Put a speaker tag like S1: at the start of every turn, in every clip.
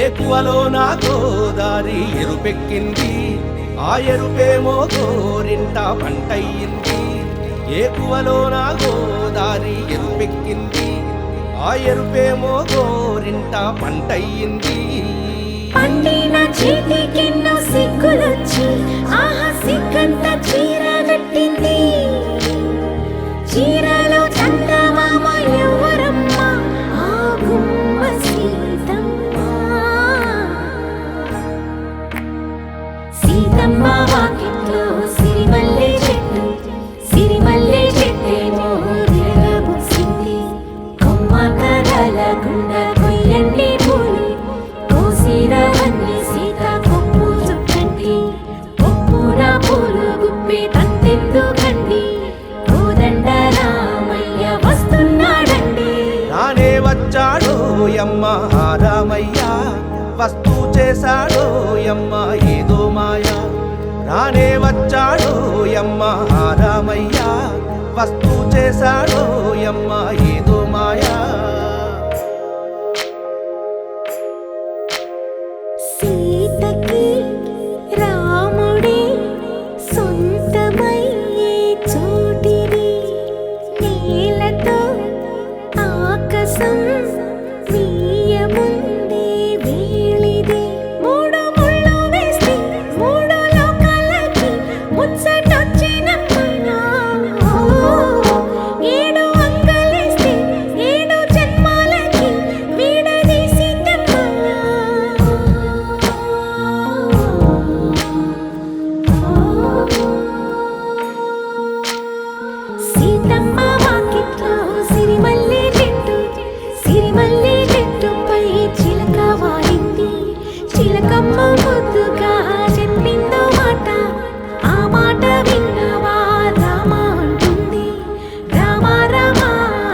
S1: ఏకువలో నా గోదారి ఎరుపెక్కింది, ఆ ఎరుపేమో గోరింట పంటయ్యింది. ఏకువలో నా గోదారి ఎరుపెక్కింది, ఆ ఎరుపేమో గోరింట పంటయ్యింది.
S2: పండిన చేతికెన్నో సిగ్గులొచ్చి ఆహా సిగ్గంత చీర కట్టింది. చీరలో చందమామ ఎవరమ్మ, ఆ గుమ్మ సీతమ్మ. సీతమ్మ వాకిట్లో సిరిమల్లె చెట్టు, సిరిమల్లె చెట్టేమో విరగబూసింది. కొమ్మ కదలకుండా కొయ్యండి పూలు, కోసిరవన్నీ సీత కొప్పు చుట్టండి. కొప్పున పూలు గుప్పి తంతెందుకండి, కోదండ రామయ్య వస్తున్నాడండి.
S1: రానే వచ్చాడో యమ్మ రామయ్య, వస్తూ చేశాడో యమ్మ ఏదో మాయా. రానే వచ్చాడో యమ్మ రామయ్య, వస్తూ చేశాడో యమ్మ ఏదో మాయా.
S2: సీతకి రాముడే సొంతమయ్యే చోటిది, నేలతో ఆకాశం మీయముందే వేళిది. మూడు ముళ్ళు వేస్తే మూడు లోకాలకి ముచ్చటొచ్చినమ్మా. ఏడు అంగలేస్తే ఏడు జన్మాలకి వీడదీసిందమ్మా. సీతమ్మ వాకిట్లో సిరిమల్లె చెట్టు, సిరిమల్లె చెట్టుపై చిలక వాలింది. చిలకమ్మ ముద్దుగా చెప్పిందో మాట, ఆ మాట విన్నవా రామ అంటుంది. రామ రామ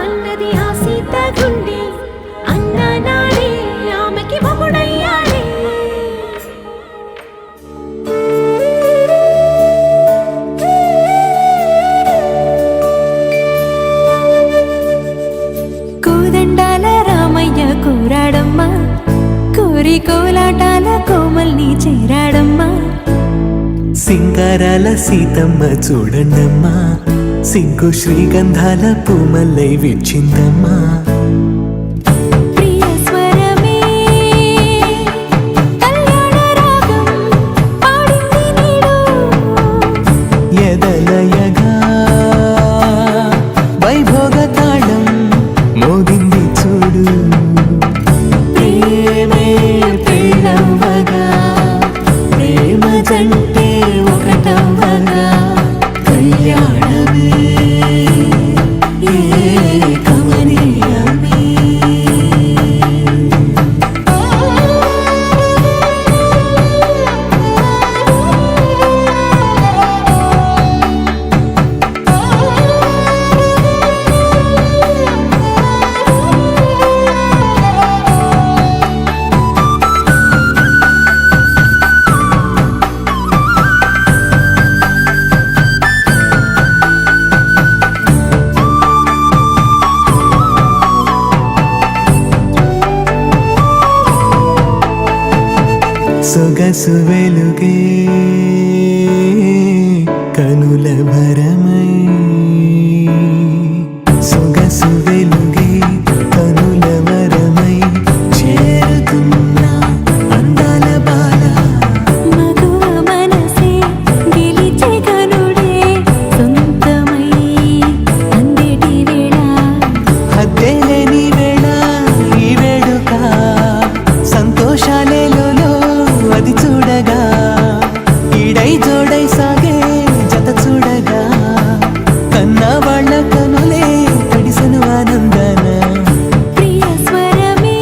S2: అన్నది ఆ సీత గుండె, అన్ననాడే ఆమెకి మొగుడయ్యాడే. కోదండాల రామయ్య కూరాడమ్మా, కోరి కోలాటాల కోమల్ని చేరాడమ్మా.
S3: సింగ సింగారాల సీతమ్మ చూడండమ్మా, సిగ్గు శ్రీగంధాల పూమల్లై విచ్చిందమ్మా.
S2: ప్రియ స్వరమే కళ్యాణ రాగం పాడింది నీడు,
S3: ఎదలయగా వైభోగ తాళం మోగింది చూడు. ప్రేమే పెళ్ళవ్వగా, ప్రేమ జంటే ఒకటవ్వగా, కళ్యాణమే కమనీయమే. సొగసు వెలుగే కనుల భరమై, సొగసు వెలుగే కనుల వరమై చేరుతున్న అందాల బాల.
S2: మగువ మనసే గెలిచే కనుడే సొంతమై అందేటి వేళ,
S3: హద్దేలేని వేళ ఈ వేడుక, సంతోషాలేలో అది చూడగా, ఈడై జోడై సాగే జత చూడగా, కన్నా వాళ్ళ కనులే తడిసెను ఆనందన.
S2: ప్రియ స్వరమే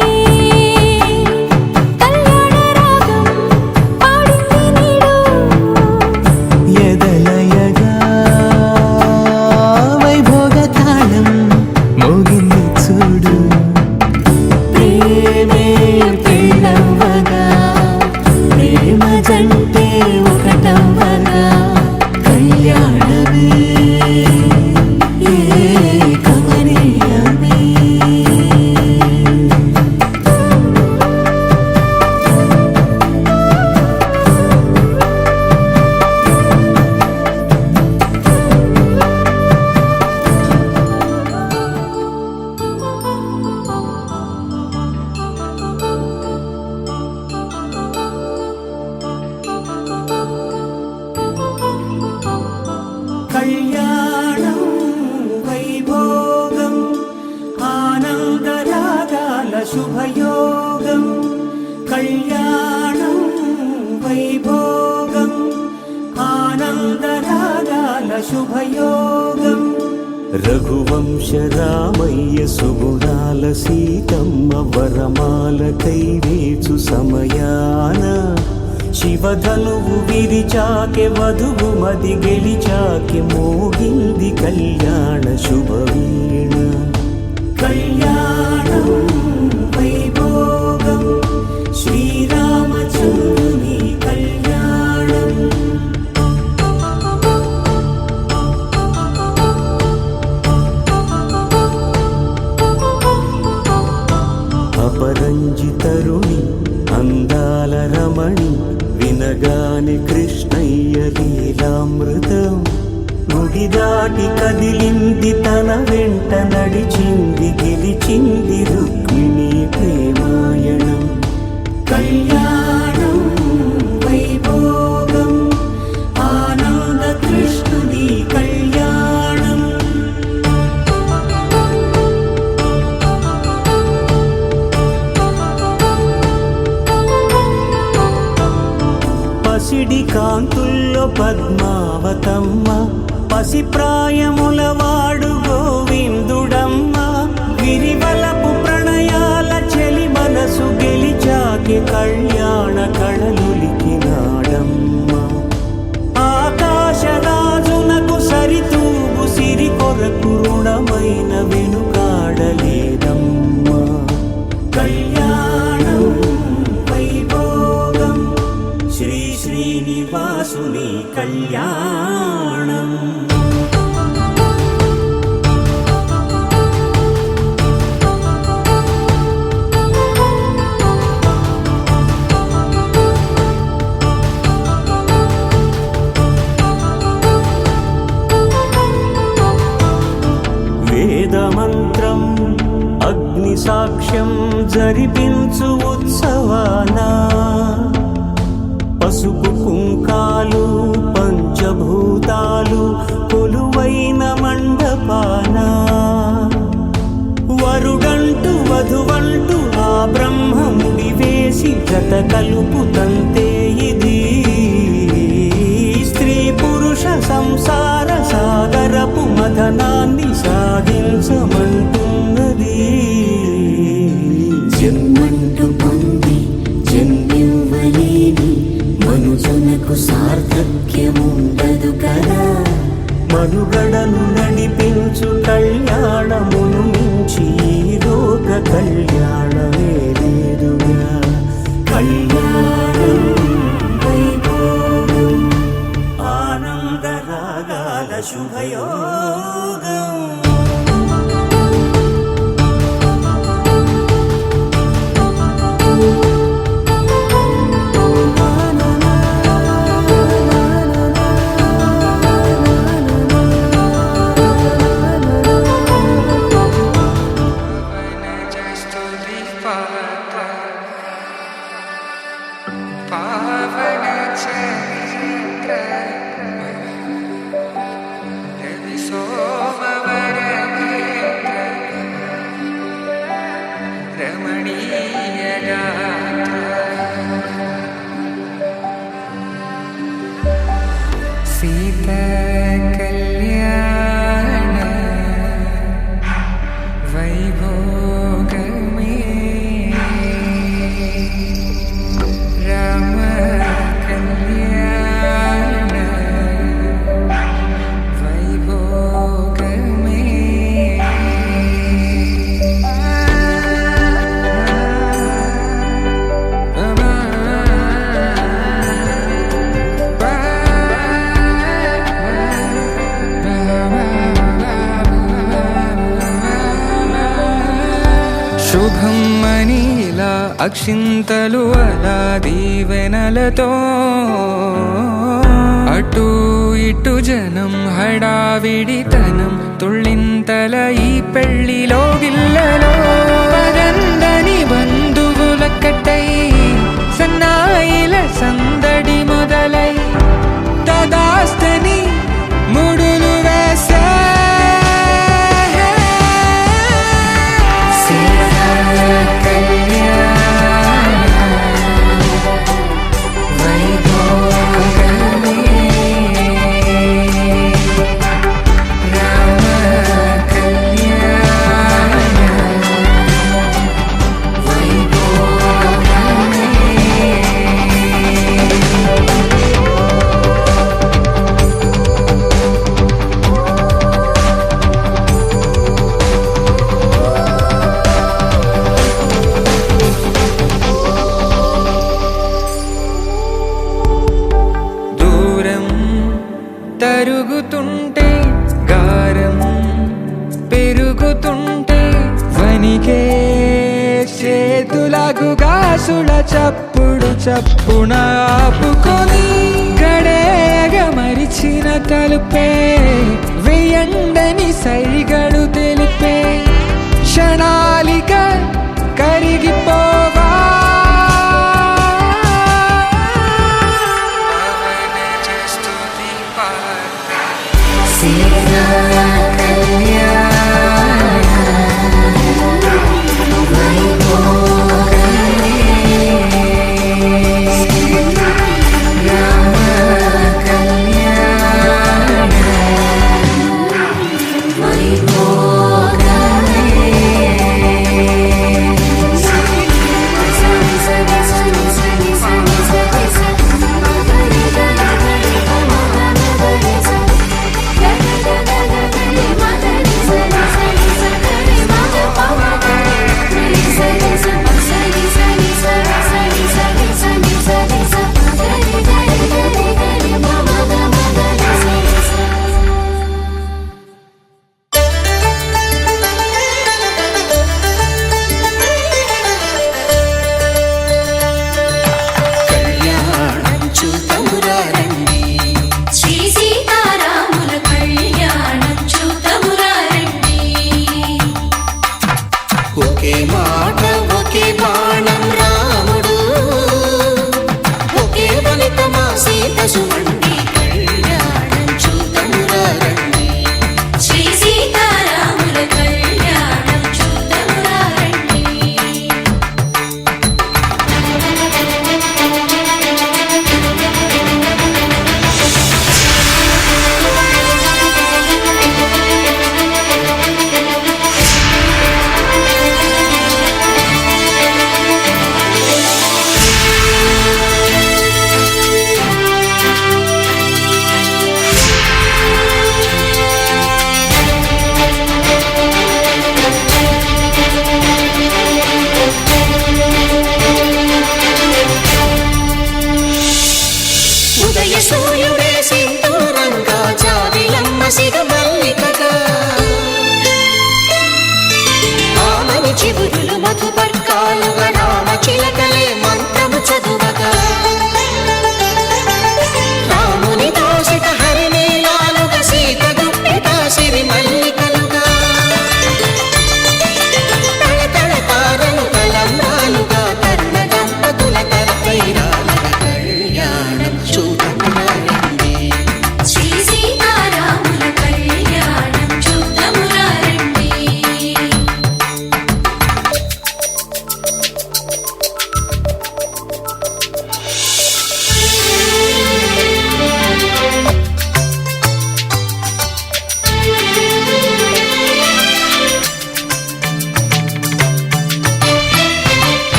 S2: కళ్యాణ రాగం పాడింది నీడు,
S3: ఎదలయగా వైభోగ తాళం మోగింది చూడు. ప్రేమే పెళ్ళవ్వగా, ప్రేమ జంటే ఒకటవ్వగా, కళ్యాణమే కమనీయమే.
S1: కళ్యాణం వైభోగం ఆనందరాగాల శుభయోగం, కళ్యాణం వైభోగం ఆనందరాగాల శుభయోగం. రఘువంశ రామయ్య సుగుణాల సీతమ్మ వరమాల కైవేచు సమయాన, శివధనువు విరిచాకె వధువు మది గెలిచాకె మోగింది కళ్యాణ శుభవీణ. కళ్యాణం వైభోగం శ్రీరామచంద్రుని కళ్యాణం. అపరంజి తరుణి అందాల రమణి, వినగాని కృష్ణయ్య లీలామృతం, గుడి దాటి కదిలింది తన వెంట నడిచింది గెలిచింది రుక్మిణి ప్రేమాయణం. కళ్యాణం వైభోగం ఆనంద కృష్ణుని కళ్యాణం. పసిడి కాంతుల్లో పద్మావతమ్మ, పసి ప్రాయముల వాడు గోవిందుడమ్మ, విరివలపు ప్రణయాల చెలి మనసు గెలిచాకె కళ్యాణ కళలులికినాడమ్మ. ఆకాశరాజునకు సరితూగు సిరి కొరకు రుణమైన వెనుకాడలేదమ్మ. కళ్యాణం వైభోగం శ్రీ శ్రీనివాసుని కళ్యాణం. సాక్ష్యం జరిపించు ఉత్సవాన పసుపు కుంకాలు పంచభూతాలు కొలువైన మండపాన వరుడంటూ వధువంటూ ఆ బ్రహ్మముడి వేసి జత కలుపుతంతే ఇది స్త్రీ పురుష సంసార సాగరపు మథనాన్ని సాగించమంటున్నది.
S3: జన్మంటూ పొంది జన్మివ్వలేని మనుజునకు సార్థక్యముండదు కదా.
S1: మనుగడను నడిపించు కళ్యాణమును మించి ఈ లోక కళ్యాణమే లేదుగా. కళ్యాణం వైభోగం ఆనంద రాగాల శుభయోగం.
S4: सीता कल्याण वैभोग में राम कल्याण वैभोग శుభం మనీలా అక్షింతలు అలా దీవెనలతో అటు ఇటు జనం హడావిడితనం తుళ్ళింతల ఈ పెళ్లిలో గిల్లలో పదందని బంధువులకటై సన్నాయిల సందడి మొదలై తదాస్తని ముడులు వేసే తరుగుతుంటే గారం పెరుగుతుంటే వనికే చేతులకు గాసుల చప్పుడు చప్పున ఆపుకొని గడేగ మరిచిన తలుపే వెయ్యండని సైగడు తెలిపే క్షణాలిక కరిగిపోవా
S3: सीता कल्याण वैभोग राम कल्याण वैभोग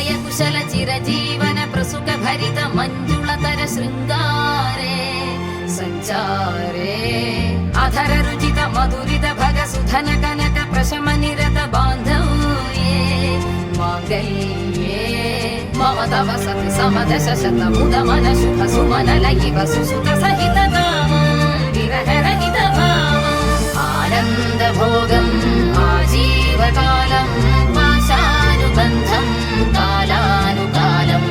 S3: निर्भय कुशल चिरजीवन प्रसुख भरित मञ्जुलतर शृङ्गारे सञ्चारे अधर रुचित मधुरित भग सुधन कनक प्रशम निरत बान्धव्ये माङ्गल्ये मम तव सति समदश शत मुद मन शुभ सुमन लयिव सुसुत सहित विरह रहित आनन्द भोगम् आजीवकालम् पाशानुबन्धं कालानुकालं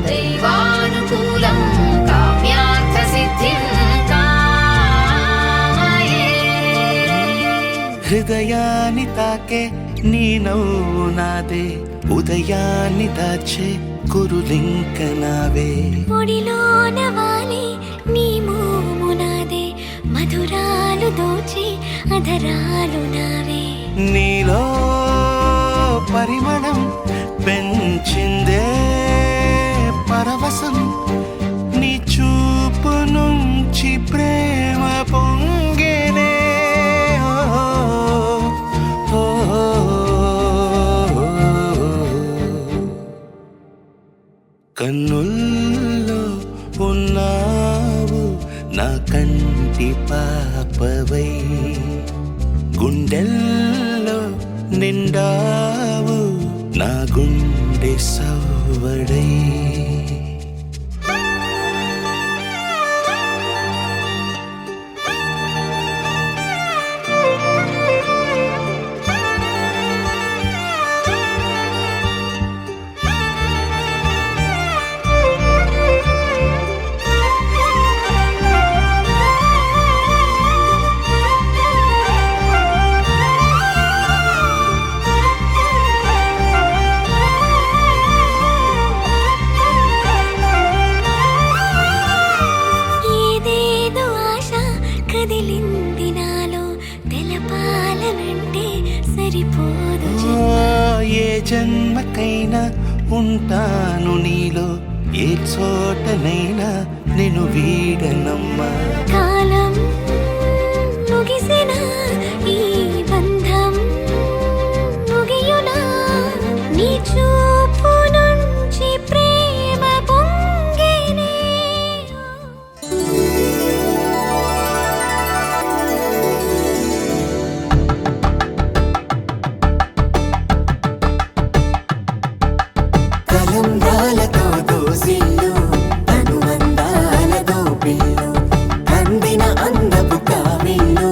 S3: दैवानुकूलं काम्यार्थसिद्धिं कामये
S1: హృదయాన్ని తాకే నీ నవ్వు నాదే ఉదయాన్ని దాచే కురులింక నావే
S2: ఒడిలోన వాలి నీ మోము నాదే మధురాలు దోచి అధరాలు నావే
S1: నీలో పరిమళం పెంచిందే పరవశం నీ చూపు నుంచి ప్రేమ పొంగేనే ఓ, ఓ, ఓ. కన్నుల్లో ఉన్నావు నా కంటి పాపవై గుండెల్లో నిండావు నా గుండె సవ్వడై
S2: ఏదేదో ఆశ కదిలింది నాలో తెలపాలనంటే సరిపోదు
S1: ఏ జన్మకైనా ఉంటాను నీలో ఏ చోటనైనా నేను వీడనమ్మా
S2: కాలం ముగిసిన ఈ బంధం ముగియునా నీ చూపు నుంచి ప్రేమ పొంగేనే
S3: కలంబ్రాలతో దోసిల్లు అనుబంధాలతో పిల్లు కందిన అందపు కావిళ్ళు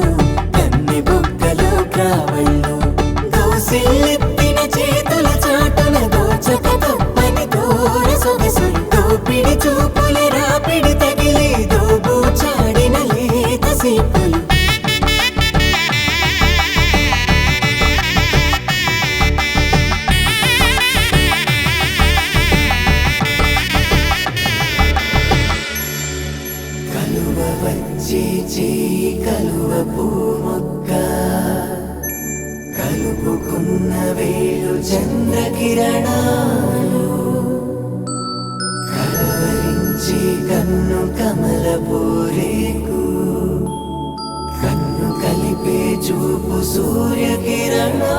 S3: కన్నె బుగ్గలో క్రావళ్ళు దోసిల్లెత్తిన చేతుల చాటున దోచక తప్పని దూర సొగసులు దోపిడి చూపుల రాపిడి తగిలి దోబూచాడిన లేత సీపులు కలువ వచ్చే చేయి కలువ పూమొక్క కలుపుకున్న వేలు చంద్రకిరణాలు కలవరించే కన్ను కమల పూరేకు కన్ను కలిపే చూపు సూర్యకిరణాలు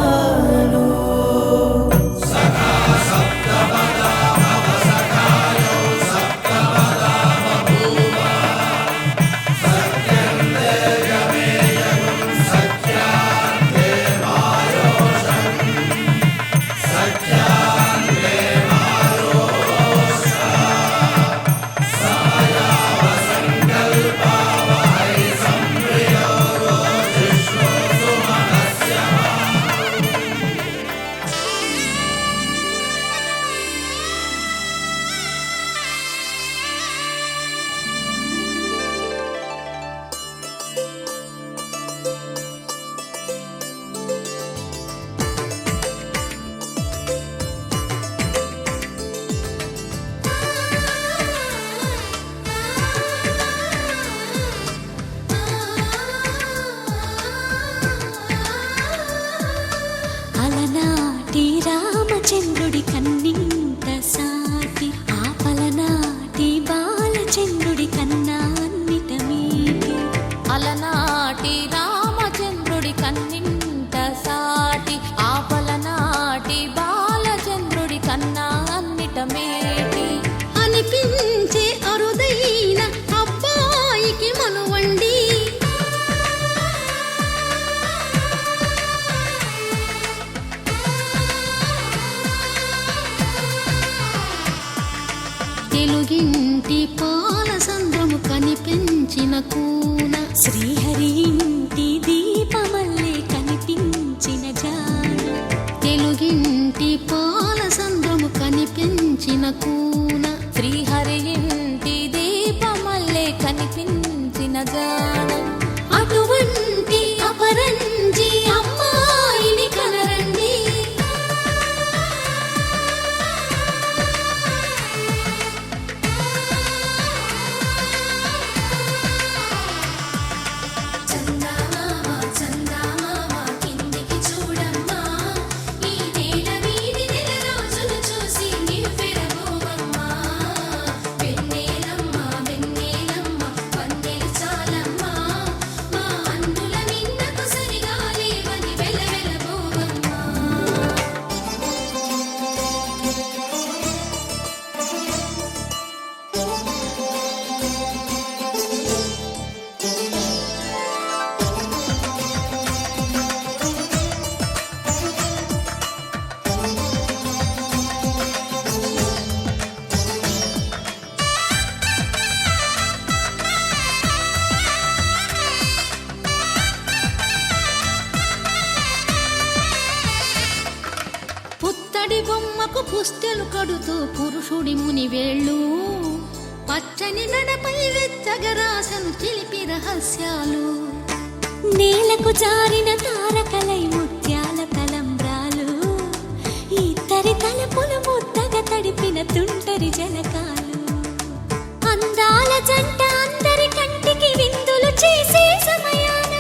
S5: తెలుగింటి పాల సంద్రము కనిపించిన కూన
S2: శ్రీహరి ఇంటి దీపమల్లే కనిపించిన జాన
S5: తెలుగింటి పాల సంద్రము కనిపించిన కూన
S2: శ్రీహరి ఇంటి దీపమల్లే కనిపించిన జాన అటువంటి అపరంజి అమ్మాయిని కనరండి చందమామ చందమామ కిందికి చూడమ్మా ఈ నేల వీధి నెల రోజులు చూసి నివ్వెరబోవమ్మా వెన్నెలమ్మ వెన్నెలమ్మ వన్నెలు చాలమ్మా మా అన్నుల నిన్నకు సరిగా లేవని వెలవెలబోవమ్మా
S5: పుత్తడి బొమ్మకు పుస్తెలు కడుతూ పురుషుడి ముని వేళ్ళు పచ్చని నడపై వెచ్చగరాసను చిలిపి రహస్యాలు
S2: నేలకు జారిన తారకలై ముత్యాల తలంబ్రాలు ఇద్దరి తలపులు ముద్దగా తడిపిన తుంటరి జలకాలు అందాల జంట అందరి కంటికి విందులు చేసే సమయాన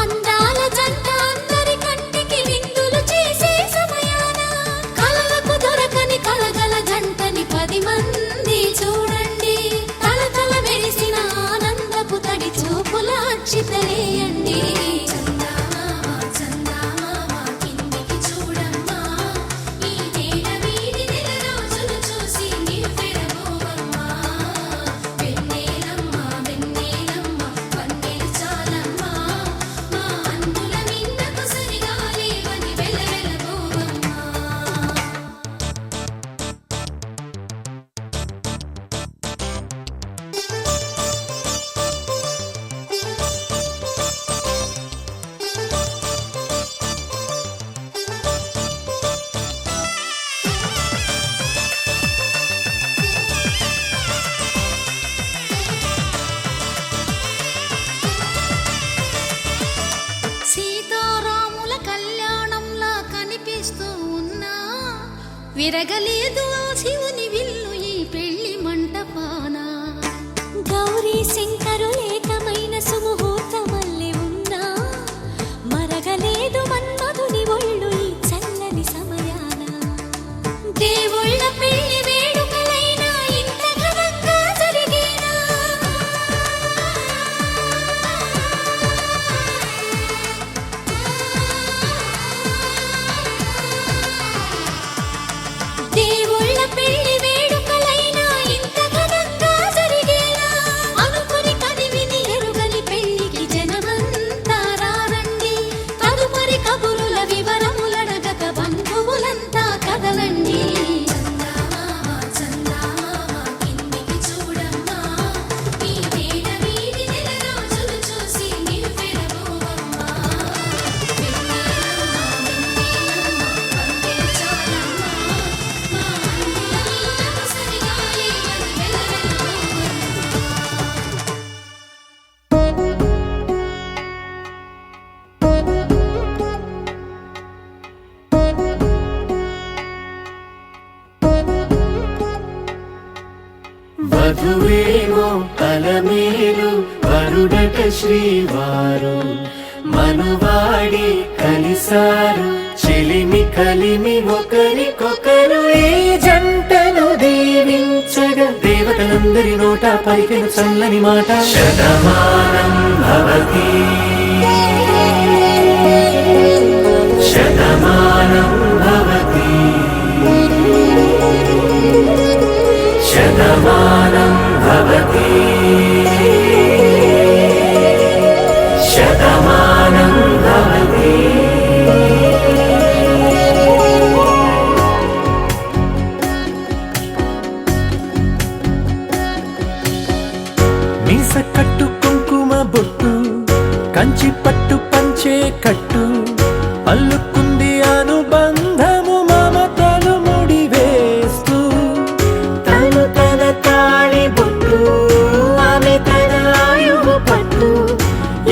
S2: అందాల జంట అందరి కంటికి విందులు చేసే సమయాన కలలకు దొరకని కలగల జంటని 10 మంది చూడండి తలతల మెరిసిన ఆనందపు తడి చూపుల అక్షితలేయండి చందమామ చందమామ కిందికి చూడమ్మా ఈ నేల వీధి నెల రోజులు చూసి నివ్వెరబోవమ్మా వెన్నెలమ్మ వెన్నెలమ్మ వన్నెలు చాలమ్మా మా అన్నుల నిన్నకు సరిగా లేవని వెలవెలబోవమ్మా
S5: సీతారాముల కళ్యాణంలా కనిపిస్తూ ఉన్నా విరగలేదు ఆ శివుని విల్లు ఈ పెళ్లి మంటపాన
S2: గౌరీ శంకరు ఏకమైన సుముహూర్తమల్లె ఉన్నా మరగలేదు మన్మధుని ఒళ్ళు ఈ చల్లని సమయాన దేవుళ్ళ పెళ్లి వేడుకలైనా ఇంత ఘనంగా జరిగేనా దేవుళ్ళ పెళ్లి వేడుకలైనా ఇంత ఘనంగా జరిగేనా అనుకుని కనివిని ఎరుగని పెళ్లికి జనమంతా రారండి తదుపరి కబురుల వివరములడగక బంధువులంతా కదలండి చందమామ చందమామ కిందికి చూడమ్మా ఈ నేల వీధి నెల రోజులు చూసి నివ్వెరబోవమ్మా వెన్నెలమ్మ వెన్నెలమ్మ వన్నెలు చాలమ్మా మా అన్నుల నిన్నకు సరిగా లేవని వెలవెలబోవమ్మా
S1: వధువేమో అలమేలు వరుడట శ్రీవారు మనువాడి కలిసారు చెలిమి కలిమి ఒకరికొకరు ఈ జంటను దీవించగా దేవతలందరి నోట పలికిన చల్లని మాట శతమానం భవతి శతమానం భవతి శతమానం భవతి మీస కట్టు కుంకుమ బొట్టు కంచి పట్టు పంచే కట్టు అల్లుకుంది అనుబంధము మమతలు ముడివేస్తూ తను తన తాళి బొట్టు ఆమె తన ఆయువు పట్టు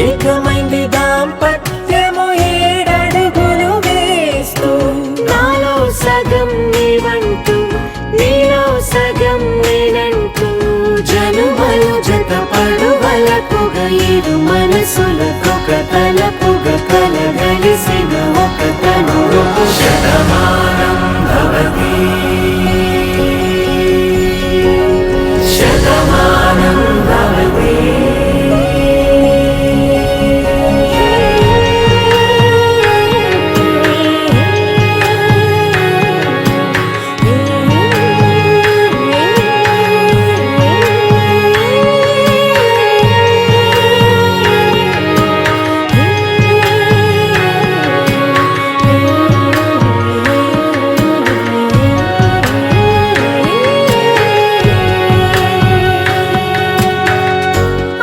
S1: ఏకమైంది దాంపత్యము 7 అడుగులు వేస్తూ నాలో సగం నీవంటూ నీలో సగం నేనంటూ జనుమలు జతపడు వలపుగ 7 మనసులకొక తలపుగ కలగలిసిన ఒక తనువు శతమానం భవతి శతమానం భవతి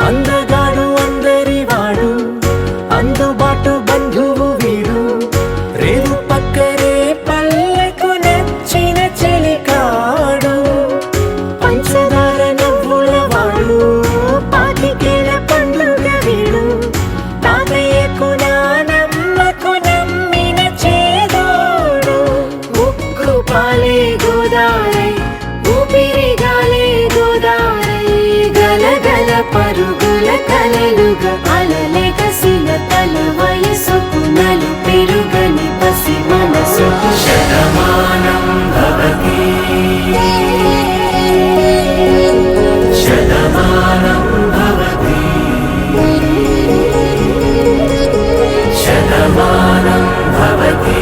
S1: అందగాడు అందరివాడు అందుబాటు బంధువు వీడు రేవు పక్కనే పల్లెకు నచ్చిన చెలికాడు పంచదార నవ్వులవాడు పాతికేల పండుగ వీడు తాతయ్యకు నానమ్మకు నమ్మిన చేదోడు ఉక్కు పాలే గోదారై ఊపిరిగాలే గోదారై గలగల పరుగుల కలలుగా అలలెగసిన తల వయసుకు నలు పెరుగని పసి మనసుకు శతమానం భవతి శతమానం భవతి శతమానం భవతి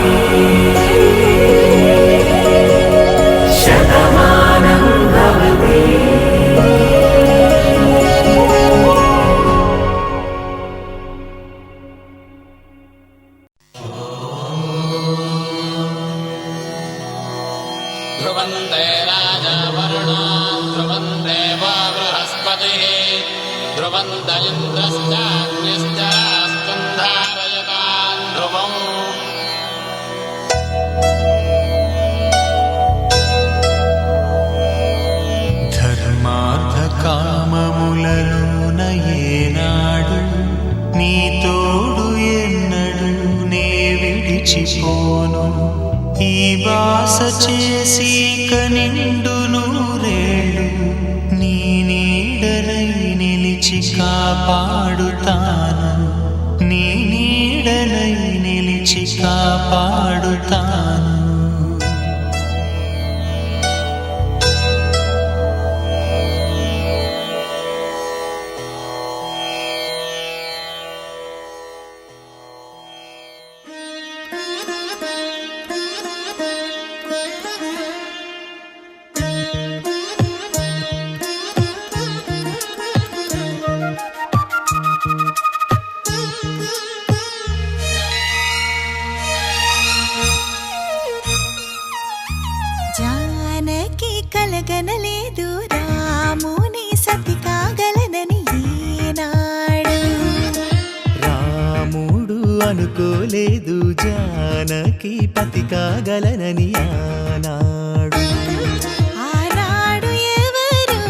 S1: శతమానం భవతి
S6: ध्रुवन्ते राजा वरुणो ध्रुवं देवा बृहस्पतिः ध्रुवन्त इन्द्रश्चाग्निश्चास्तं धारयतान् ध्रुवम्
S1: ధర్మార్థకామములలోన ఏనాడు నీ తోడు ఎన్నడు నే విడిచిపోను ఈ బాస చేసి కనిండు నూరేళ్ళు నీ నీడలై నిలిచి కాపాడుతాను నీ నీడలై నిలిచి కాపాడుతాను
S5: జానకి కలగనలేదు రాముని సతి కాగలనని ఈనాడు
S1: రాముడు అనుకోలేదు జానకి పతి కాగలనని ఆనాడు
S5: ఆనాడు ఎవరు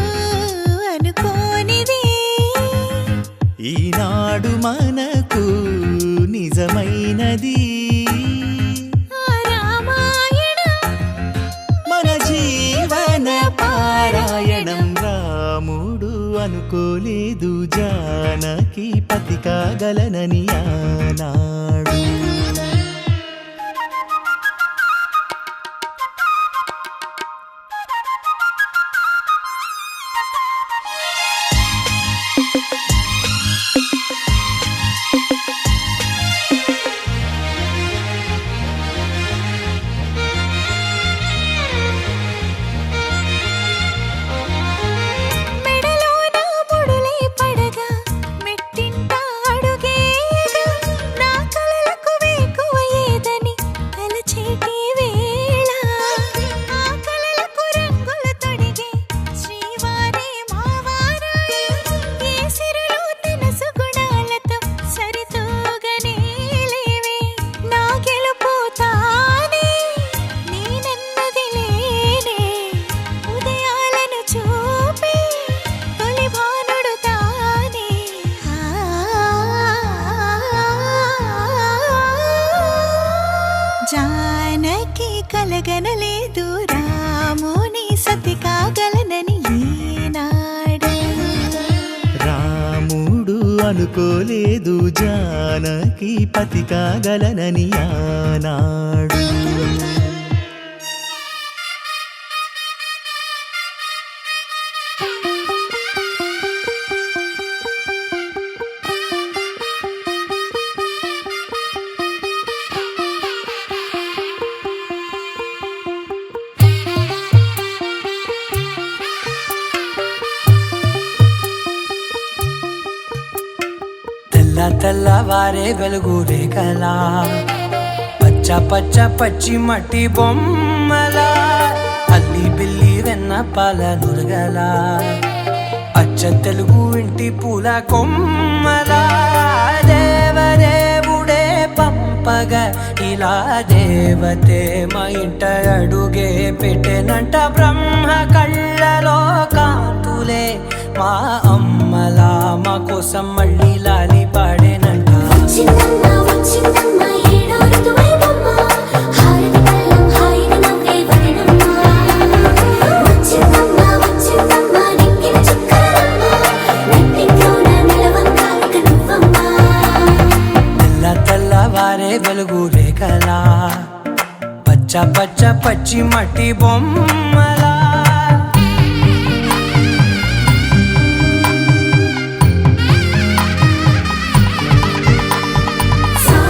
S5: అనుకోనిది
S1: ఈనాడు మనకు నిజమైనది
S5: ఆ రామాయణం
S1: మన జీవన పారాయణం రాముడు అనుకోలేదు జానకి పతి కాగలనని ఆనాడు
S5: మెడలోన ముడులే పడగా మెట్టింట అడుగేయగా నా కలలకు వేకువ
S1: అనుకోలేదు జానకి పతి కాగలనని ఆనాడు.
S4: తెల్లవారే వెలుగు రేఖలా పచ్చ పచ్చ పచ్చి మట్టి బొమ్మలా అల్లి బిల్లి వెన్న పాల నురగలా అచ్చ తెలుగు ఇంటి పూల కొమ్మలా దేవదేవుడే పంపగ ఇలా దేవతే మా ఇంట అడుగే పెట్టెనంట బ్రహ్మ కళ్ళలో కాంతులే మా అమ్మలా మా కోసం మళ్ళీ లాలి పాడేనంట.
S2: వచ్చిందమ్మ వచ్చిందమ్మ ఏడో ఋతువైవమ్మ హారతి పళ్ళం హాయిగా నవ్వే వదనమ్మ. వచ్చిందమ్మ వచ్చిందమ్మ నింగిన చుక్కలమ్మ నెట్టింట్లోన నిలవంగా ఇక నువ్వమ్మ.
S4: తెల్లవారే వెలుగు రేఖలా పచ్చ పచ్చ పచ్చి మట్టి బొమ్మలా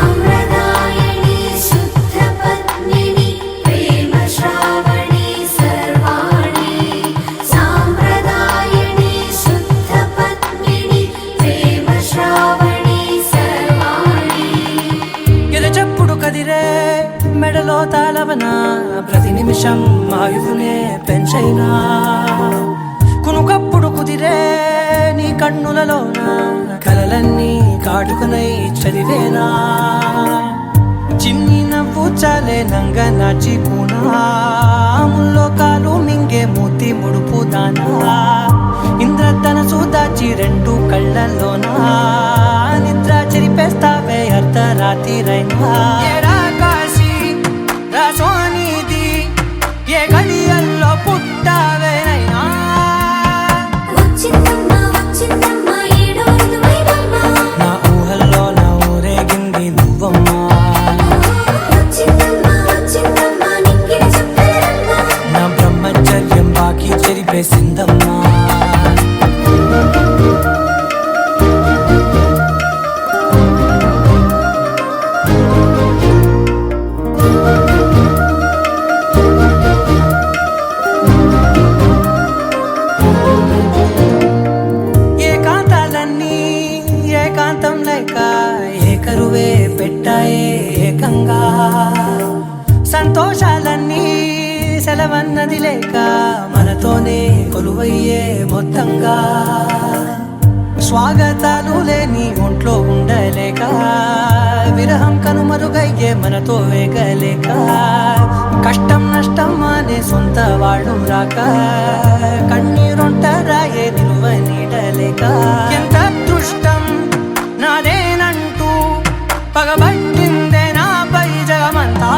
S2: సాంప్రదాయని శుద్ధ పద్మిని ప్రేమ శ్రావణి సర్వాణి. సాంప్రదాయని శుద్ధ పద్మిని ప్రేమ శ్రావణి సర్వాణి.
S4: ఎరచప్పుడు కదిరే మెడలో తాళవన ప్రతి నిమిషం ఆయువునే పెంచైనా కునుకప్పుడు కుదిరే నీ కన్నులలోన కలలన్నీ కాటుకునై చదివేనా చిన్ని నవ్వు చాలే నంగ నాచి కూనాముల్లో కాలు మింగే మూతి ముడుపు దానా ఇంద్రధనసు దాచి రెండు కళ్ళల్లోనా నిద్ర చెరిపేస్తావే అర్ధరాత్రిరైనా. ఏరా కాశీ రా సోనిది ఏ గడియల్లో పుట్టావేనైనా.
S2: వచ్చిందమ్మ వచ్చిందమ్మ ఏడో ఋతువైవమ్మ
S4: నా ఊహల్లో నా ఊరేగింది నువ్వమ్మా.
S2: వచ్చిందమ్మ వచ్చిందమ్మ నింగిన చుక్కలమ్మ.
S4: నా బ్రహ్మచర్యం బాకీ చెరిపేసిందమ్మా. ఏకాంతాలన్నీ ఏకాంతం లేక ఏకరువే పెట్టాయే ఏకంగా సంతోషాలన్నీ సెలవన్నది లేక మనతోనే కొలువయ్యే మొత్తంగా స్వాగతాలు లేని ఒంట్లో ఉండలేక విరహం కనుమరుగయ్యే మనతో వేగలేక కష్టం నష్టం అనే సొంత వాళ్ళు రాక కన్నీరొంటరాయే నిలువ నీడలేక ఎంత అదృష్టం నాదేనంటూ పగబట్టిందే నాపై జగమంతా.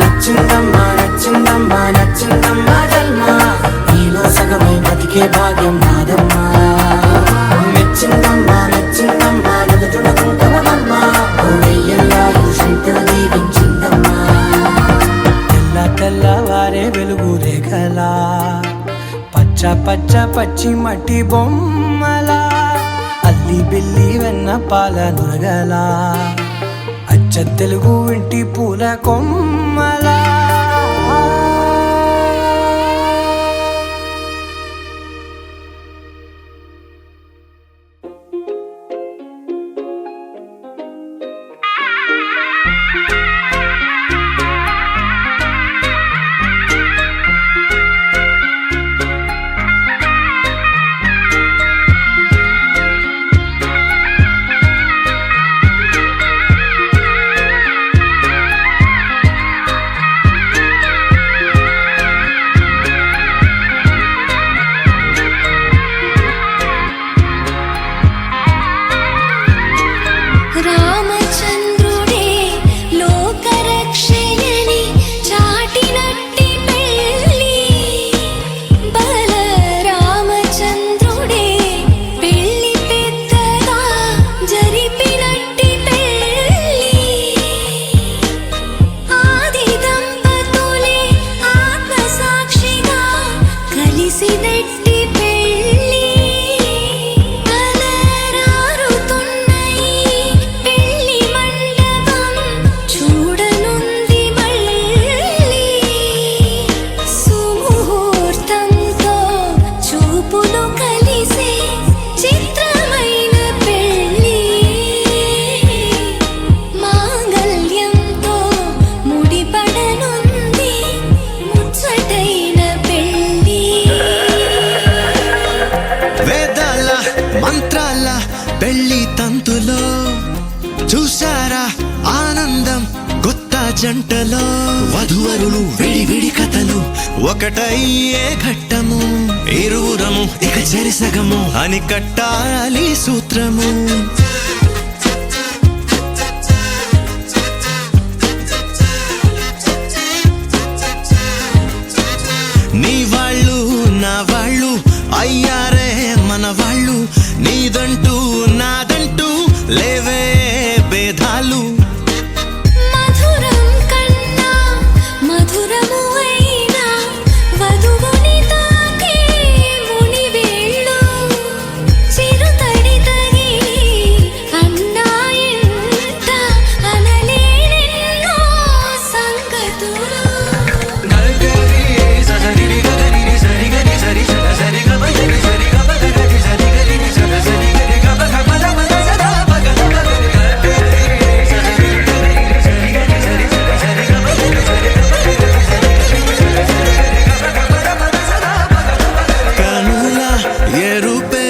S4: నచ్చిందమ్మా నచ్చిందమ్మా నచ్చిందమ్మా జన్మ నీలో సగమై బతికే భాగ్యం నాదమ్మా. మెచ్చిందమ్మా మెచ్చిందమ్మా నదున కుంకమమ్మా శంకర దీవించిందమ్మా. తెల్లవారే వెలుగు రేఖలా పచ్చ పచ్చ పచ్చి మట్టి బొమ్మలా అల్లి బిల్లి వెన్న పాల నురగలా అచ్చ తెలుగు ఇంటి పూల కొమ్మలా.
S1: మంత్రాల పెళ్లి తంతులో చూసారా ఆనందం కొత్త జంటలో వధువరులు విడి విడి కథలు ఒకటయ్యే ఘట్టము ఇరువురము ఇక చెరిసగము అని కట్టాలి సూత్రము నీ వాళ్ళు నా వాళ్ళు అయ్యారే మన వాళ్ళు నీదంటూ నాదంటూ లేవే భేదాలు
S2: మధురం కన్నా మధురము అయినా వధువుని తాకే ముని వేళ్ళు చిరుతడి తగిలి అన్నాయంట అనలేనెన్నో సంగతులు
S1: కనుల ఎరుపే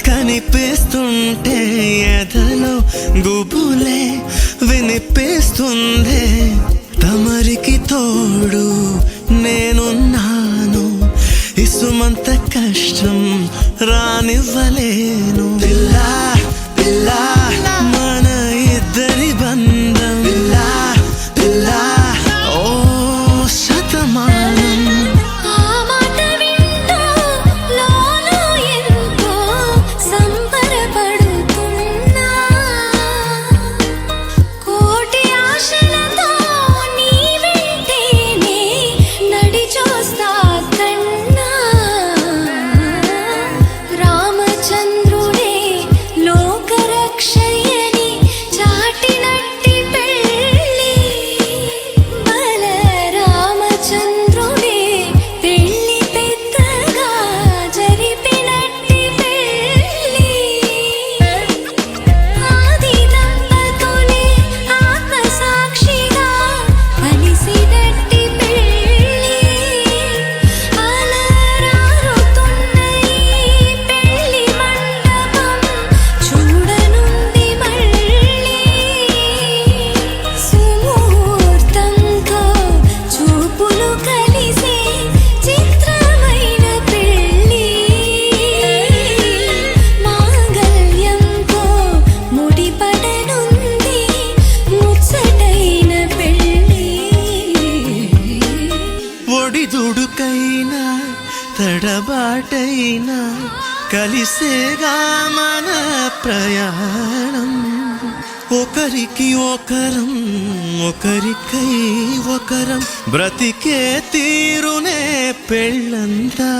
S1: కనిపిస్తుంటే ఎదలో గుబులే వినిపిస్తుంది తమరికి తోడు నేనున్నాను ఇసుమంత కష్టం రానివ్వలేను పిల్లా పిల్లా మన ఇద్దరి బంధం పిల్లా పిల్లా ఓ శతమానం
S2: ఆ మాట వింటూ లోలో ఎంతో సంబరపడుతున్నా కోటి ఆశలతో నీ వెంటేనే నడిచొస్తా కన్నా రామచంద్రుడే లోకరక్షయని చాటినట్టి పెళ్ళి బల రామచంద్రుడే పెళ్ళి పెద్దగా జరిపినట్టి పెళ్ళి ఆది దంపతులే ఆత్మసాక్షిగా కలిసినట్టి పెళ్ళి అలరారుతున్న ఈ పెళ్ళి మండపం చూడనుంది మళ్ళీ సుముహూర్తంతో చూపులు కలిసే చిత్రమైన పెళ్ళి మాంగళ్యంతో ముడిపడనుంది ముచ్చటైన పెళ్ళి
S1: ఒడిదుడుకైనా తడబాటైనా కలిసేగా మన ప్రయాణం ఒకరికి ఒకరం ఒకరికై ఒకరం బ్రతికే తీరునే పెళ్ళంతా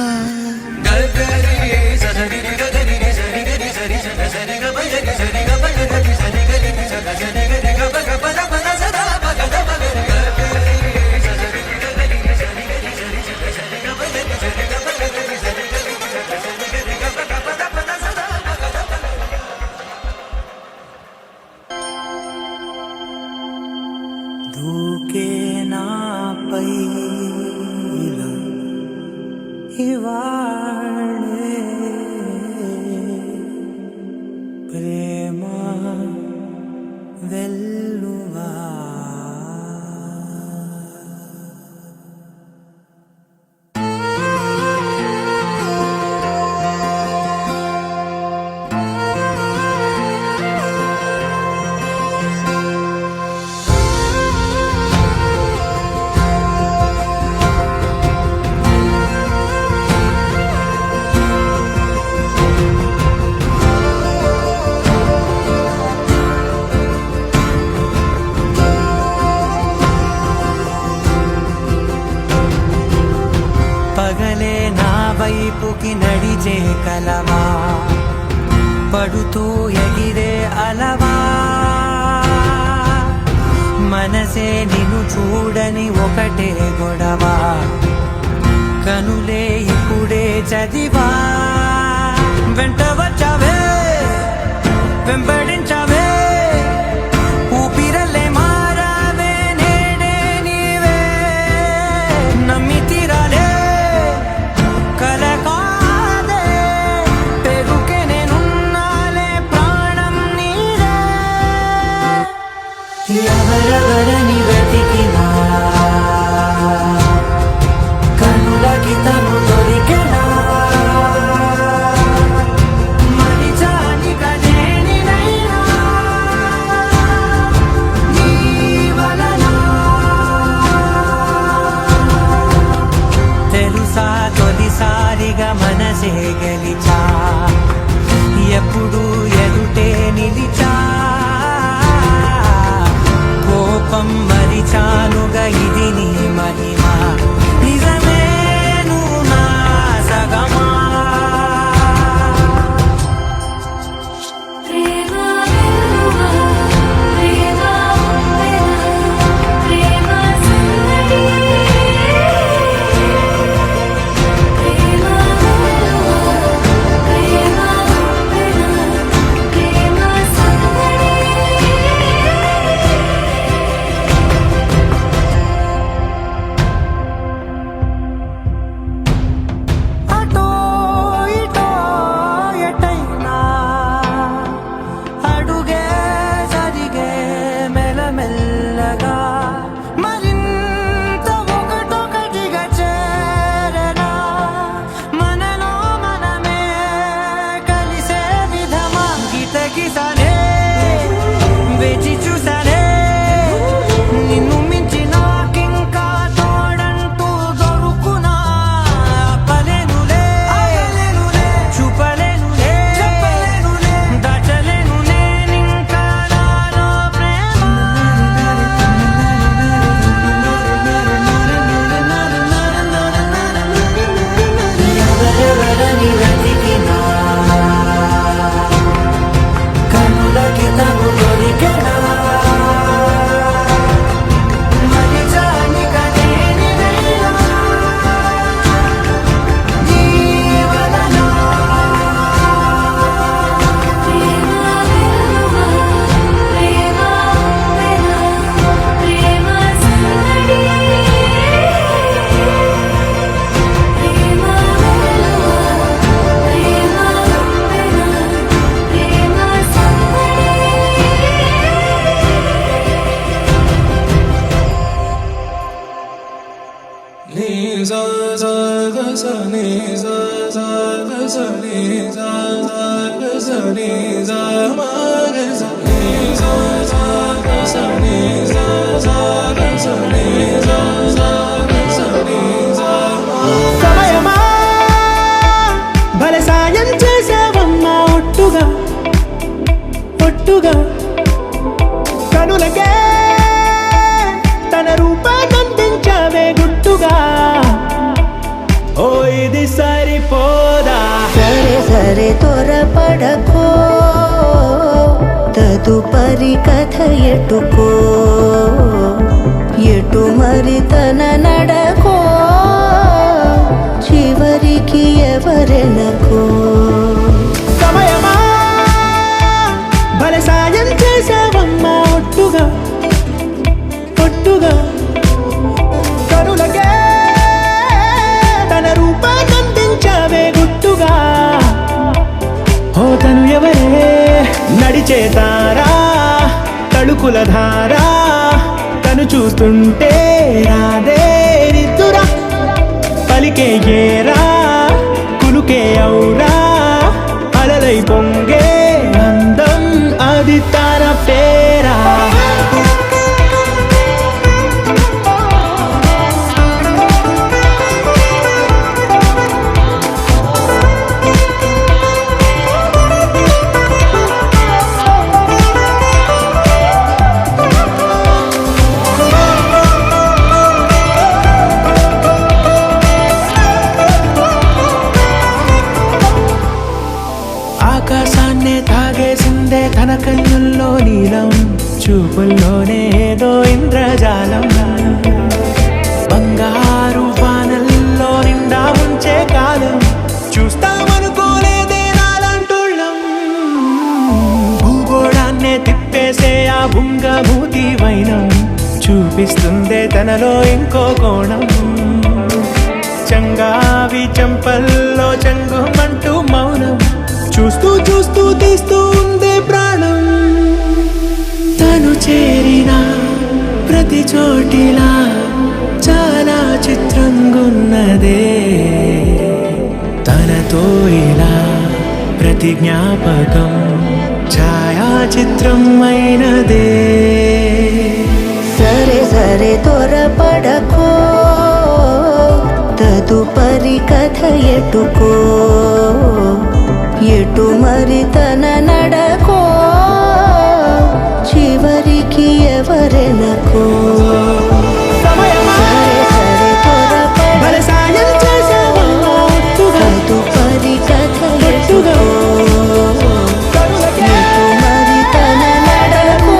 S4: దూకే నాపై ఇలా ఇవాళే ప్రేమ వెల్లువా పగలే నా వైపుకి నడిచే కలవా పడుతూ ఎగిరే అలవా మనసే నిన్ను చూడని ఒకటే గొడవ కనులే ఇప్పుడే చదివా వెంట వచ్చావే వెంబడించావే ఊపిరలే మారావే నేడే నీవే నమ్మి తీరాలే కల కాదే పెరుకే నేనున్నా
S7: సమయమా భలే సాయం చేసావమ్మా ఒట్టుగా ఒట్టుగా కనులకే తన రూపాన్నందించావే గుట్టుగా ఓ ఇది సరిపోదా
S2: సరే సరే త్వరపడకో తదుపరి కథ ఎటుకో ఎటు మరి తన నడకో చివరికి ఎవరెనకో
S7: సమయమా భలే సాయం చేసావమ్మా ఒట్టుగా ఒట్టుగా కనులకే తన రూపాన్నందించావే గుట్టుగా ఓ తను ఎవరే నడిచేతారా తళుకుల ధారా తను చూస్తుంటే రాదే నిద్దురా పలికే ఏరా కులుకే ఔరా అలలై పొంగే అందం అది తన పేరా ఆకాశాన్నే తాగేసిందే తన కన్నుల్లో నీలం చూపుల్లోనే ఏదో ఇంద్రజాలం బంగారు వానల్లో నిండా ఉంచే కాలం చూస్తామనుకోలేదే నాలంటుళ్ళం భూగోళాన్నే తిప్పేసే ఆ భుంగభూతి వైనం చూపిస్తుందే తనలో ఇంకో కోణం చంగావి చంపల్లో చంగుమంటూ మౌనం చూస్తూ చూస్తూ తీస్తూ ఉందే ప్రాణం తను చేరిన ప్రతి చోటిలా చాలా చిత్రంగున్నదే తనతో ఇలా ప్రతి జ్ఞాపకం ఛాయాచిత్రం అయినదే
S2: సరే సరే త్వరపడకో తదుపరి కథ ఎటుకో ఎటు మరి తన నడకో చివరికి ఎవరెనకో
S7: సమయమా
S2: సరే సరే
S7: భలే సాయం చేసావమ్మా ఒట్టుగా
S2: తదుపరి కథ
S7: ఒట్టుగా
S2: ఎటు మరి తన నడకో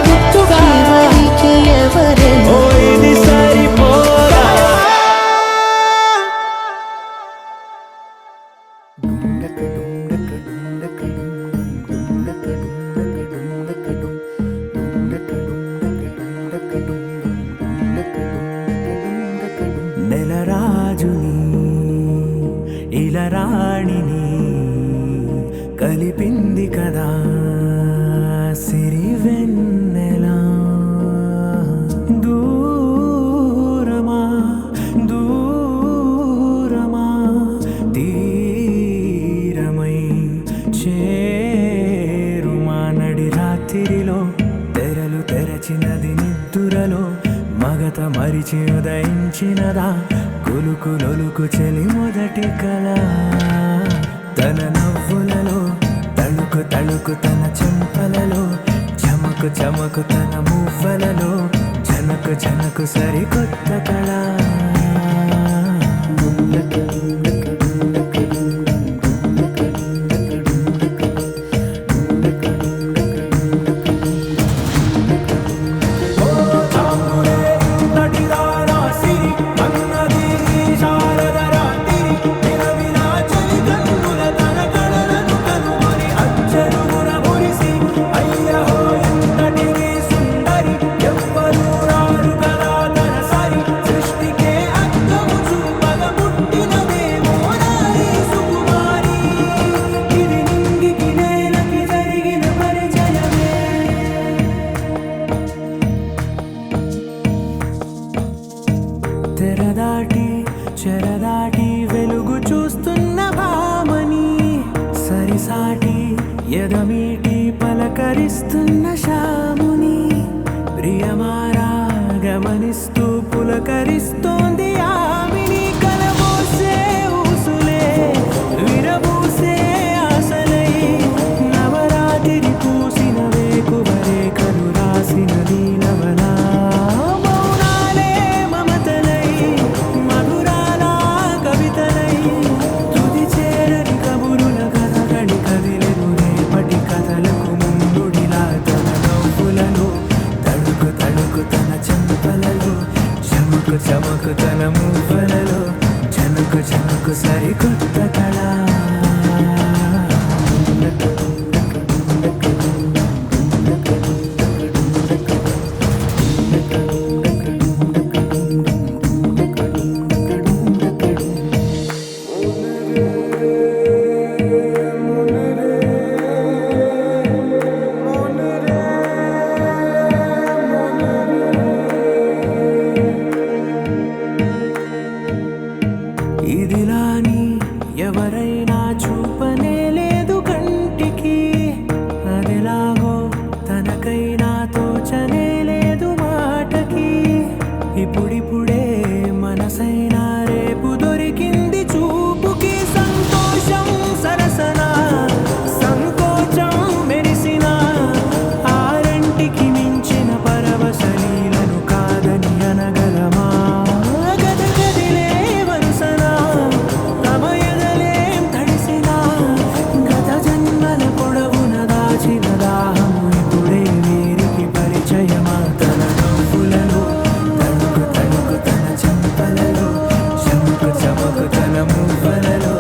S7: గుట్టుగా
S2: చివరికి ఎవరెనకో
S7: ఓ ఇది సరిపోదా నెలరాజుని ఇలరాణిని కలిపింది కదా సిరివెన్నెలా దూరమా దూరమా తీరమై చేరుమా నడి రాత్రిలో తెరలు తెరచినది నిద్దురలో మగత మరిచి ఉదయించినదా కులుకులొలుకు చెలి మొదటి కళ తన నవ్వులలో తళుకు తళుకు తన చెంపలలో చమకు చమకు తన మువ్వలలో జనకు జనకు సరికొత్త కళ సృష్టికే అర్థము చూపగ పుట్టినదే సాటి ఎదమీటి పలకరిస్తున్న శాముని ప్రియమారా గమనిస్తూ పులకరిస్తోంది ఆమిని కలబోసే ఊసులే విరబూసే ఆశలై నవరాత్రి పూసిన వేకువరే కను రాసినది నవలా మౌనాలే మమతలై మధురాల కవితలై తుది చేరని కబురుల కథగడి కదిలెను రేపటి కథలకు ముందుడిలా తన నవ్వులను తడుకు తడుకు తన చెంపలలో చమకు చమకు తన మూపలలో చనుకు చనుకు సరికొత్త కళ ఇదిలాని ఎవరైనా చూపనే లేదు కంటికి అదిలాగో తనకైనా తోచనే లేదు మాటకి ఇప్పుడిప్పుడే మనసైనా రేపు దొరికింది చూపుకి సంతోషం సరసన సంకోచం మెరిసిన ఆరంటికి మించిన పరవశలీలను కాదని అనగలమా గదగదిలే వరుసన తమ ఎదలేం తడిసిన గత జన్మల పొడవున దాచిన దాహము ఇప్పుడే వీరికి పరిచయమా తన నవ్వులలో తడుకు తడుకు తన చెంపలలో చముకు చముకు తన మూపలలో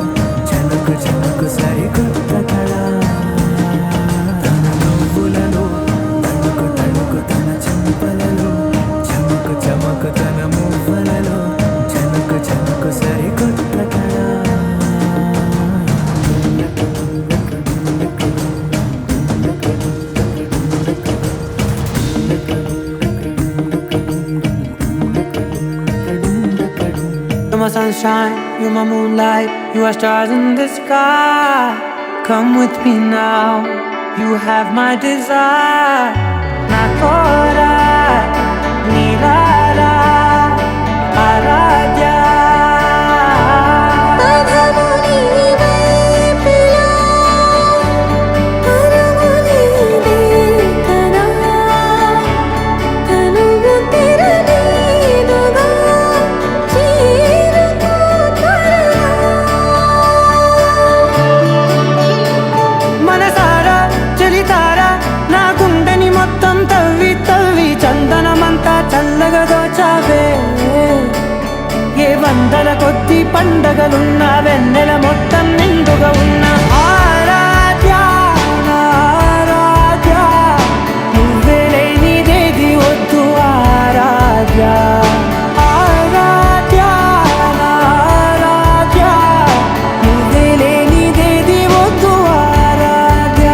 S7: చనుకు చనుకు సరికొత్త కళ తన నవ్వులలో తడుకు తడుకు తన చెంపలలో చముకు చముకు తన మూపలలో చనుకు చనుకు సరికొత్త కళ
S8: You're my sunshine, you're my moonlight, you are stars in the sky. Come with me now, you have my desire. Nakora, Nirara, Aradya.
S5: పదముని వైపులా పరుగుని దేకనా తనువు తెరనీదుగా చేరుకో త్వరగా
S8: మనసారా చలితారా నా గుండెని మొత్తం తవ్వి తవ్వి చందనమంతా చల్లగా దోచావే ఏ వందల కొద్ది పండగలున్నా వెన్నెల మొత్తం నిండుగా ఉన్న ఆరాధ్య నా ఆరాధ్య నువ్వే లేనిదేది వద్దు ఆరాధ్య ఆరాధ్య నా ఆరాధ్య నువ్వే లేనిదేది వద్దు ఆరాధ్య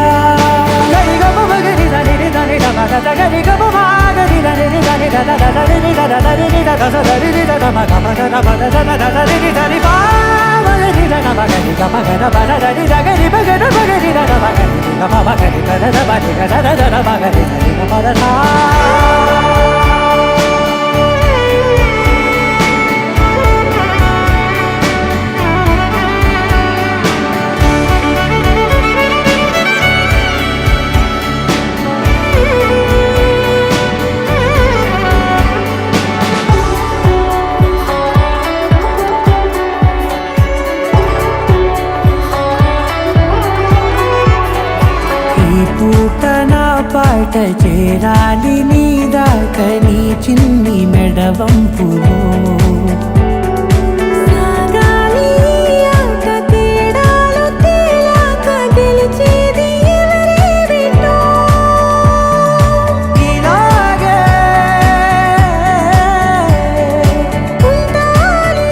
S8: గరిగమ మగరి దని దని మగ గరిగమ మాగరి దని దని దద దని దద దని దద దని దద మగ మగ మగ దద దని దని మగరి దద మగరి మగ బద దని దగరి మగరి మగరి దద మగరి గమ మగరి దద మగరి దద దద మగరి దని మగ దద ఈ పూట నా పాట చేరాలి నీ దాకా నీ చిన్ని మెడవంపులో
S5: సాగాలి ఆట తేడాలు తేలాక గెలిచేది ఎవరేమిటో
S8: ఇలాగే
S5: ఉండాలి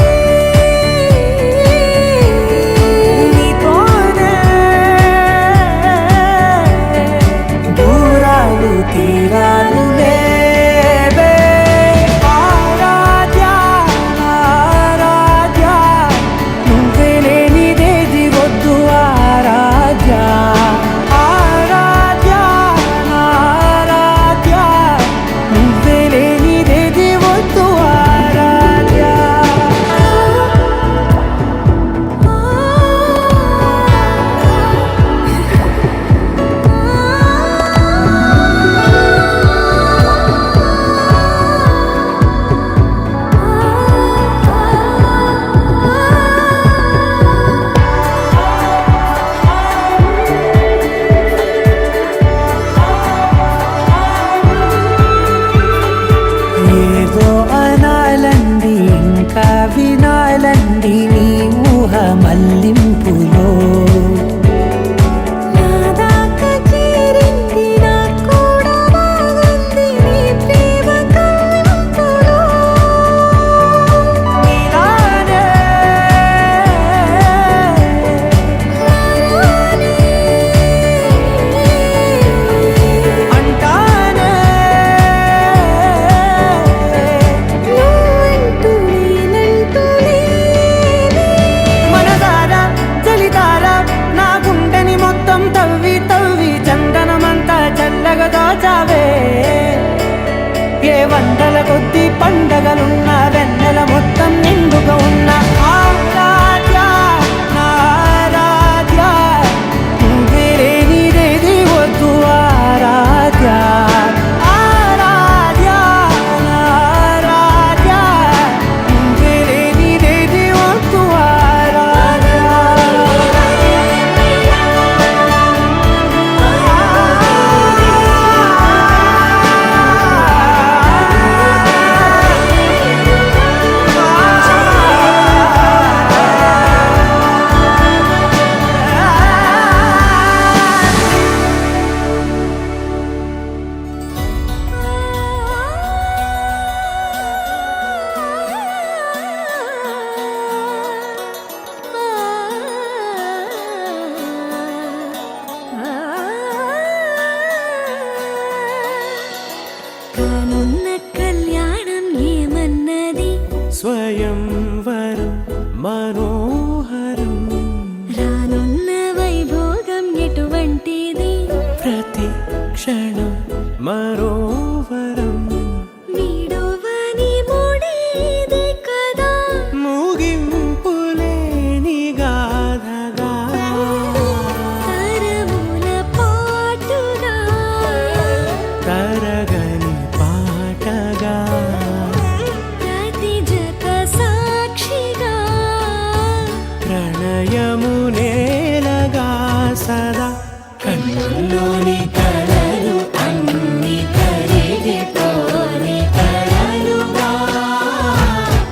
S8: నీతోనే దూరాలు తీరాలు లేవే ఆరాధ్య
S7: పగలున్న వెన్నెల మొత్తం నిండుగా ఉన్న ఆరాధ్య నా ఆరాధ్య నువ్వే లేనిదేది వద్దు ఆరాధ్య ఆరాధ్య నా ఆరాధ్య నువ్వే లేనిదేది వద్దు
S5: కానున్న కళ్యాణం ఏమన్నది
S7: స్వయంవరం మనోహరం
S5: రానున్న వైభోగం ఎటువంటిది
S7: ప్రతి క్షణం మరోవరం
S5: వీడోవని మూడేది కదా
S7: ముగింపులేని గాథగా
S5: తరముల పాటుగా
S7: తరగని పాటగా
S5: ప్రతి జత సాక్షిగా
S7: ప్రణయము నేలగా సదా కన్నుల్లోని కలలు అన్ని కరిగిపోని కలలుగా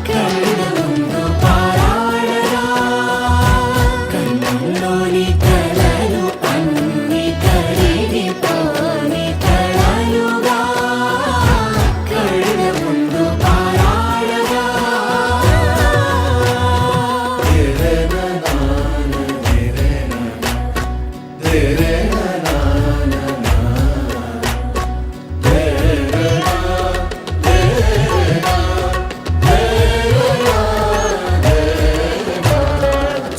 S7: కళ్ళ ముందు పారాడగా కన్నుల్లోని కలలు అన్ని కరిగిపోని కలలుగా కళ్ళ ముందు పారాడగా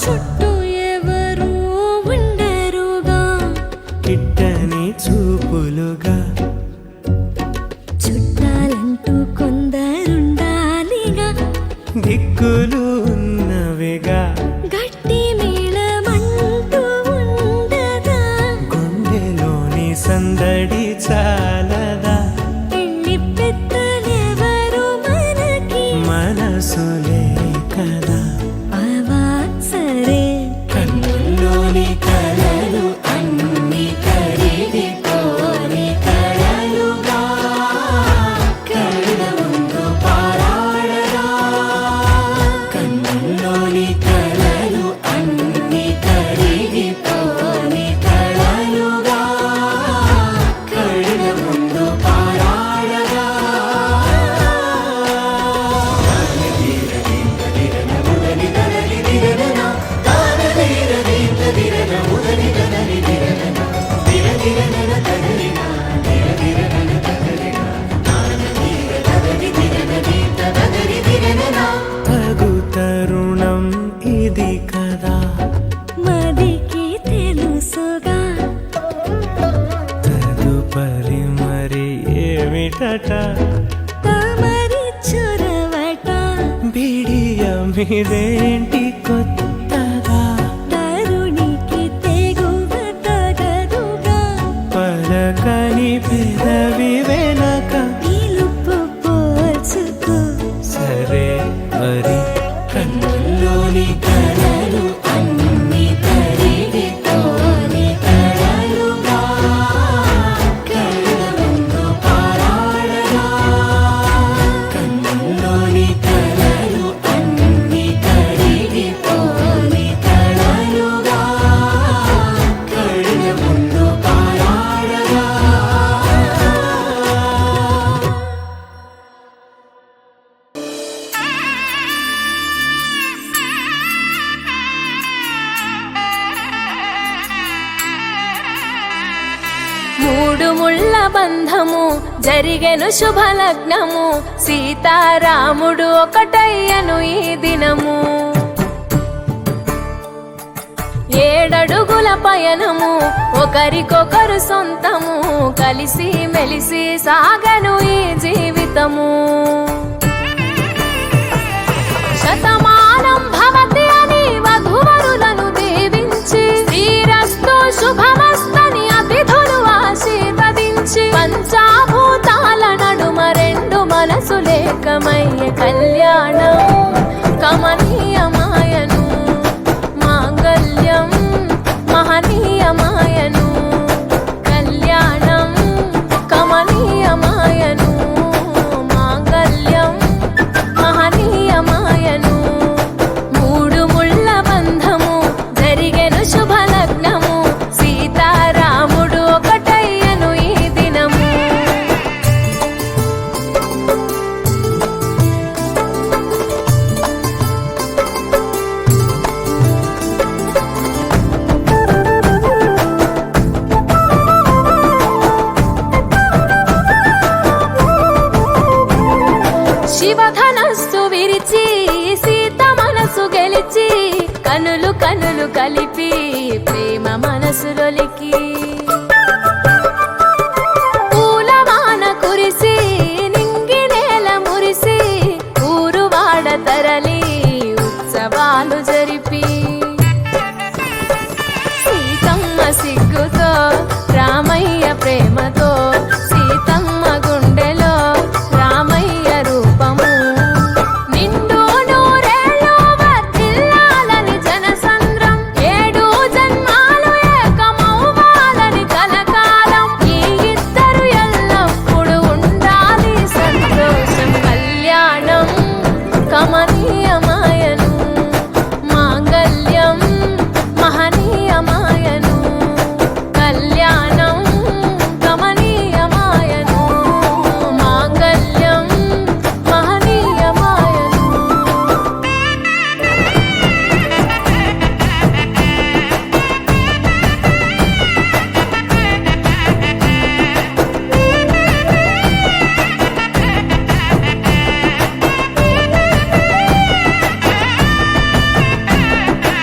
S5: చుట్టూ ఎవరు ఉండరుగా
S7: కిట్టని చూపులుగా
S5: చుట్టాలంటూ కొందరుండాలిగా
S7: దిక్కులు ఉన్నవిగా
S5: గట్టి మేళమంటూ ఉండదా
S7: గుండెలోని సందడి చాలదా
S5: పెళ్లి పెద్దలెవరు మనకి
S7: మనసులే కదా
S5: అవా సరే
S7: కన్నుల్లోని కలలు అన్ని కరిగిపోని కలలుగా కళ్ళ ముందు పారాడగా కన్నుల్లోని కలలు అన్ని కరిగిపోని కలలుగా కళ్ళ ముందు పారాడగా తగు తరుణం ఇది కదా
S5: మదికి తెలుసుగా
S7: తదుపరి మరి ఏమిటట
S5: తమరి చొరవట
S7: బిడియమిదేంటి కొత్తగా
S5: తరుణికి తెగువ తగదుగా
S7: పలకని పెదవి వెనక
S5: పిలుపు పోల్చుకో
S7: సరే మరి కన్నుల్లోని కలలు అన్ని కరిగిపోని కలలుగా కళ్ళ ముందు పారాడగా కన్నుల్లోని కలలు అన్ని కరిగిపోని కలలుగా కళ్ళ ముందు పారాడగా
S5: మూడు ముళ్ళ బంధము జరిగెను శుభలగ్నము సీతారాముడు ఒకటయ్యను ఈ దినము ఏడడుగుల పయనము ఒకరికొకరు సొంతము కలిసి మెలిసి సాగను ఈ జీవితము శివధనస్సు విరిచి సీత మనసు గెలిచి కనులు కనులు కలిపి ప్రేమ మనసులొలికి పూలవాన కురిసి నింగి నేల మురిసి ఊరు వాడ తరలి ఉత్సవాలు జరిపి సీతమ్మ సిగ్గుతో రామయ్య ప్రేమతో సీతమ్మ గుండెలో రామయ్య రూపము నిండు నూరేళ్ళు వర్ధిల్లాలని జనసంద్రం 7 జన్మాలు ఏకమవ్వాలని కలకాలం ఈ ఇద్దరు ఎల్లప్పుడూ ఉండాలి సంతోషం కళ్యాణం కమనీయమాయను మాంగళ్యం మహనీయమాయను కళ్యాణం గమనీయమాయను మాంగళ్యం మహనీయమాయను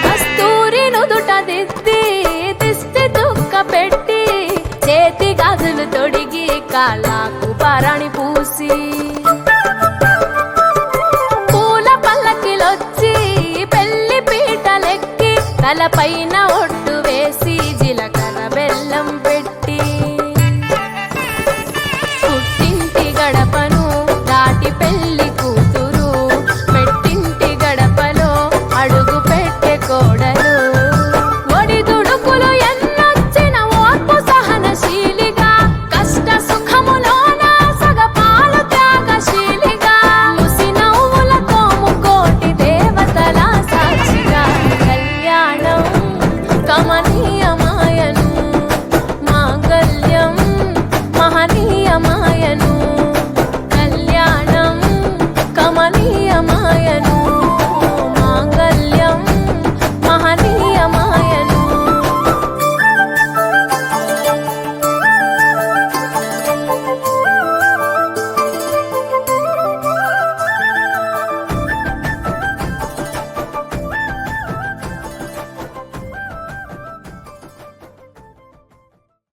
S5: కస్తూరి నుదుట దిద్ది దిష్టి దుక్క పెట్టి చేతి గాజులు తొడిగి కాళ్ళకు పారాణి పూసి పూల పల్లకిలొచ్చి పెళ్లి పీటలెక్కి తలపైన